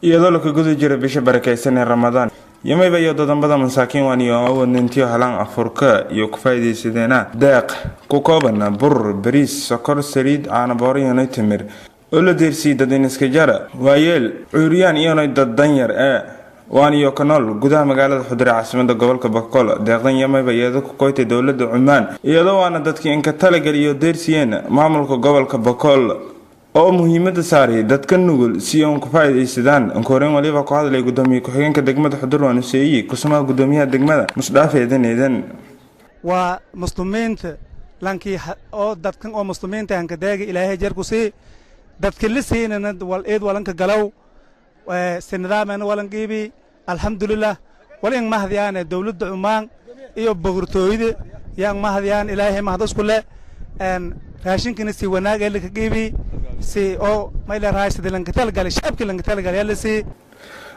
iyadoo la ka guda jiro bisha barakeysan ee Ramadaan yamayba iyo dadambada masaakiin waan iyo awoodintii halaan afurka iyo ku faa'iideysadena deeq ku kooban bur bariis sokor saliid caano boor iyo timir oo la deersii dadin iska jara waayeel cuuriyaan iyo dad danyar waan iyo kanool gudaha magaalada Xudure caasimadda gobolka Bakool deeqdan yamayba iyadoo ku qoytay dawladda Cumaan iyadoo waana dadkii in ka talagaliyo deersiyeen maamulka gobolka Bakool oo muhiimada saaray dadka nugul si ay ku faa'iideysadaan ankooreen waliba ku hadlay gudoomiye ku-xigeenka degmada Xudure waan Seeyi kusmaa gudoomiyaha degmada musdaafeedan waa muslimiinta lankii oo dadkan oo muslimiinta aan ka daagay Ilaahay jeer ku sii dadka liseena wal eed walanka galaw sanadaamana walan qiibi alxamdulillah walin mahdiyaan dawladda Cumaan iyo boqortooyada yaan mahdiyaan Ilaahay mahdas ku leh raashinkina si wanaag ee la qiibi si oo mayla raasida lanka talgal shacabka lanka talgal yalla si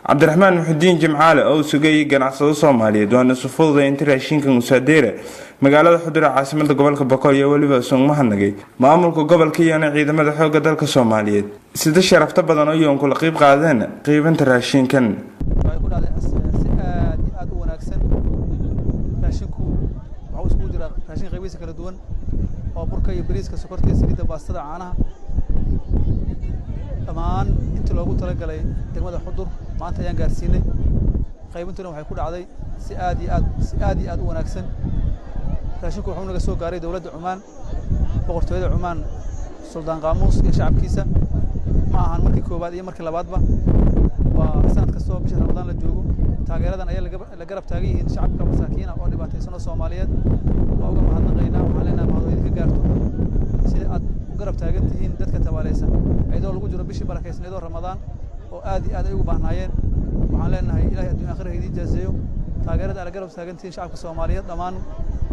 Cabdiraxmaan Muxudiin Jimcaale oo sugay ganacsado Soomaaliyeed oo nasuufada inta raashinka Musadeere magaalada Xudure caasimadda gobolka Bakool iyo waliba Soomahanagay maamulka gobolka iyo ciidamada xoogga dalka Soomaaliyeed sida sharafta badan oo yoon kula qayb qaadeen qaybinta raashinkan way ku dhacday si aad u wanaagsan raashinku waxa uu isku jira raashin qaybisa kala duwan oo burka iyo bariiska sokorta iyo saliidda baastada caanaha dhamaan inta loogu talagalay degmada Xudure maanta ayaan gaarsiinay qaybintuna waxay ku dhacday si aad iyo aad u wanaagsan raashinku wuxuu naga soo gaaray dawladda Cumaan boqortooyada Cumaan Suldaan Qaamuus iyo shacabkiisa ma ahan markii koobaad iyo markii labaadba waa sanad kasta bisha Ramadaan la joogo taageeradan ayaa la garab taagan yihiin shacabka masaakiina oo dhibaataysan Soomaaliyeed oo uga mahadnaqaynaa waxaan leenahay mahad idinka gaarto sida aad u garab taagan tihiin dadka tabaaleysan ayadoo lagu jiro bishii barakeysan ee Ramadaan oo aad iyo aad ay ugu baahnayeen waxaan leenahay Ilaahay adduun aakhir idin jaazeeyo taageerada ala garab taagan tihiin shacabka Soomaaliyeed dhamaan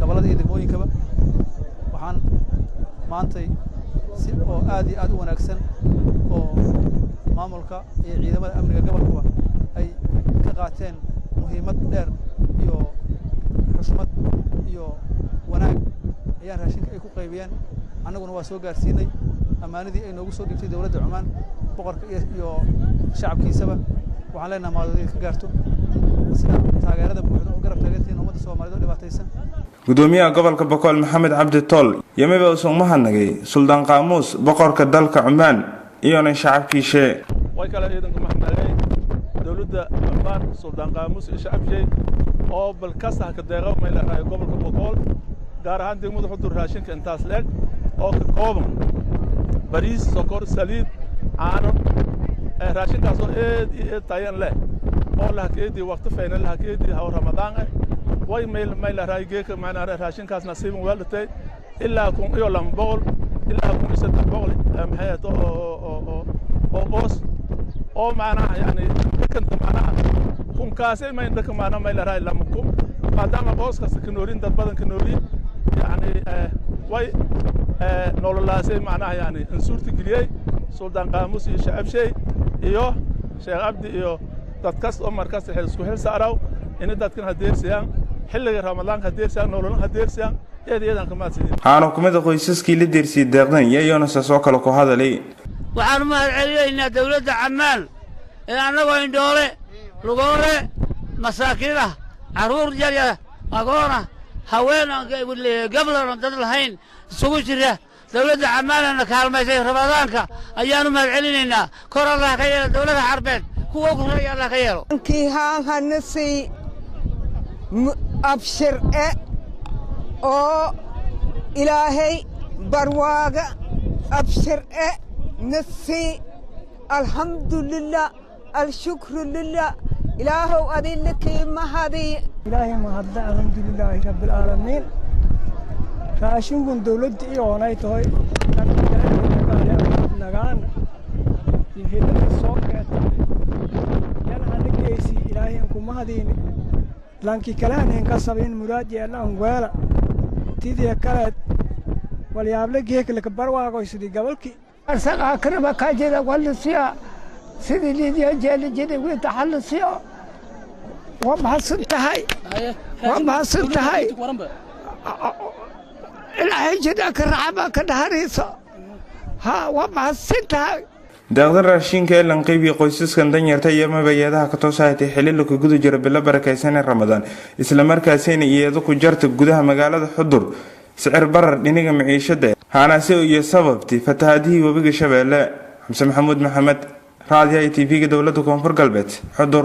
gobolada iyo degmooyinkaba waxaan maantay si oo aad iyo aad u wanaagsan oo maamulka iyo ciidamada amniga gobolka ay ka qaateen muhiimad dheer iyo xushmad iyo wanaag ayaa raashinka ay ku qaybiyeen annaguna waa soo gaarsiinay amaanadii ay noogu soo dhigtay dawladda Cumaan boqorka iyo shacabkiisaba waxaan leenahay maadada ka gaarto sida taageerada buuxda oo garab taageertiin ummadda Soomaaliyeed oo dhibaataysan gudoomiyaha gobolka Bakool Maxamed Cabdi Tool yamayba Soomahanagay Suldaan Qaamuus boqorka dalka Cumaan iyo shacabkiisa way kala ciidanka maxamed dawladda Cumaan Suldaan Qaamuus iyo shacabkiisa oo balkaas ka deeqo meel ay gobolka Bakool gaar ahaan degmada Xudure raashinka intaas leeg oo ka kooban bariis sokor saliid caano raashinkaas oo aad tayan leh oo la hakeedii waqti fiican la hakeedii haw Ramadaan way meel raaygeeka macna raashinkaas nasiib weeltay ilaa kun iyo lambol ilaa kun saddex boqol maxayto oo boos oo macna yani kanta macna kun kaasay ma indaka macna meel raay lamkum maadaama booska saknoorin dad badan ka noorin yani way nololaasay macna yani insurti galiyay Suldaan Qaamuus iyo shacabshay iyo Sheekh Abdi iyo dadkaas oo markaas isku xil saaraw in dadkan hadeersiyaan xilliga Ramadaan hadeersiyaan nolol hadeersiyaan eedayadan ka maadsiin waxaan hukuumadda qoysaskii la deersiyay deeqdan iyagoo soo kala ku hadalay waxaan mahad celinaynaa dawladda Cumaan ee anagoo indhoole lugoole masaakiina caruur yar agoona haweenka gabdhaha dad lahayn isugu jira dawladda Cumaan kaalmaysay Ramadaanka ayaanu mahad celinaynaa kor Allah ka yeelo dawladda Carbeed kuwa ku reeyay Allah ka yeelo kii hanasi abshir oo Ilaahay barwaaga abshir nasi alhamdulillah alshukru lillah ilaahu adilki mahadi ilaahay mahadda alhamdulillah rabbil alamin raashinkan dawladda iyo onay tahay nagaan inhidada soo geeta yan hanageysi ilaahay ku mahadini lanki kalaaneen ka sabin muraad yeelan weela tidii kale walyaable geekle ka barwaago sidii gobolkii arsaqa karaba ka jira walsiya sidii lidiya jeeli jidi wi taxalsiya وما صدتهاي الحين جدك الرعبة كدهريصة ها وما صدتهاي deeqda raashinka ee lan qaybiyo qoysaskan danyarta iyo mabayadaha ka toosaaytay xilli ku guda jira bil barakaysan ee Ramadaan isla markaasina iyada ku jarta gudaha magaalada Xudur sicir barar dhinaca maciishada haanaasi iyo sababti fatahaadii wabiga Shabeelle Xamse Maxamuud Maxamed raadiyaha TV-ga dawladda Koonfur Galbeed Xudur